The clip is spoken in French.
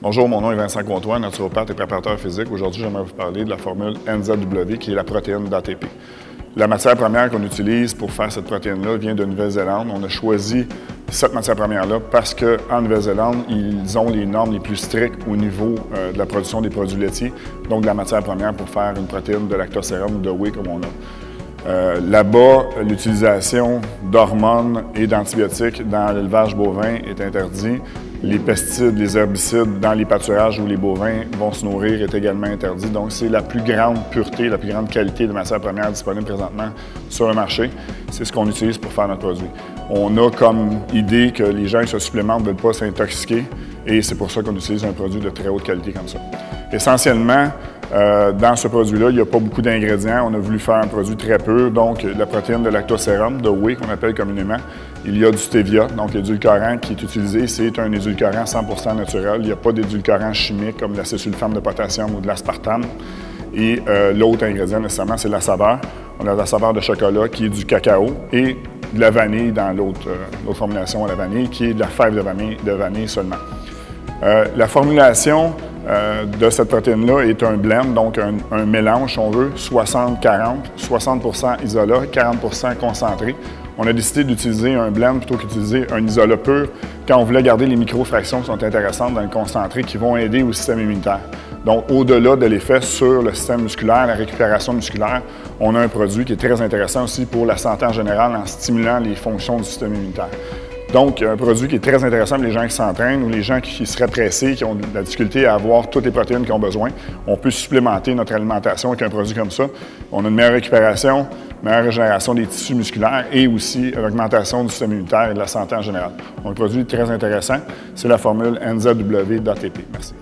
Bonjour, mon nom est Vincent Comtois, naturopathe et préparateur physique. Aujourd'hui, j'aimerais vous parler de la formule NZW, qui est la protéine d'ATP. La matière première qu'on utilise pour faire cette protéine-là vient de Nouvelle-Zélande. On a choisi cette matière première-là parce qu'en Nouvelle-Zélande, ils ont les normes les plus strictes au niveau de la production des produits laitiers, donc de la matière première pour faire une protéine de lactosérum ou de whey comme on a. Là-bas, l'utilisation d'hormones et d'antibiotiques dans l'élevage bovin est interdit. Les pesticides, les herbicides dans les pâturages où les bovins vont se nourrir est également interdit. Donc, c'est la plus grande pureté, la plus grande qualité de matière première disponible présentement sur le marché. C'est ce qu'on utilise pour faire notre produit. On a comme idée que les gens qui se supplémentent ne veulent pas s'intoxiquer et c'est pour ça qu'on utilise un produit de très haute qualité comme ça. Essentiellement, dans ce produit-là, il n'y a pas beaucoup d'ingrédients. On a voulu faire un produit très pur, donc la protéine de lactosérum, de whey qu'on appelle communément. Il y a du stevia, donc l'édulcorant qui est utilisé, c'est un édulcorant 100% naturel. Il n'y a pas d'édulcorant chimique comme de l'acésulfame de potassium ou de l'aspartame. Et l'autre ingrédient, nécessairement, c'est la saveur. On a la saveur de chocolat qui est du cacao et de la vanille dans l'autre formulation à la vanille, qui est de la fève de vanille seulement. La formulation de cette protéine-là est un blend, donc un mélange, si on veut, 60-40, 60% isolat, 40% concentré. On a décidé d'utiliser un blend plutôt qu'utiliser un isolat pur quand on voulait garder les microfractions qui sont intéressantes dans le concentré qui vont aider au système immunitaire. Donc, au-delà de l'effet sur le système musculaire, la récupération musculaire, on a un produit qui est très intéressant aussi pour la santé en général en stimulant les fonctions du système immunitaire. Donc, un produit qui est très intéressant pour les gens qui s'entraînent ou les gens qui seraient pressés, qui ont de la difficulté à avoir toutes les protéines qu'ils ont besoin. On peut supplémenter notre alimentation avec un produit comme ça. On a une meilleure récupération, meilleure régénération des tissus musculaires et aussi une augmentation du système immunitaire et de la santé en général. Donc, un produit très intéressant, c'est la formule NZW d'ATP. Merci.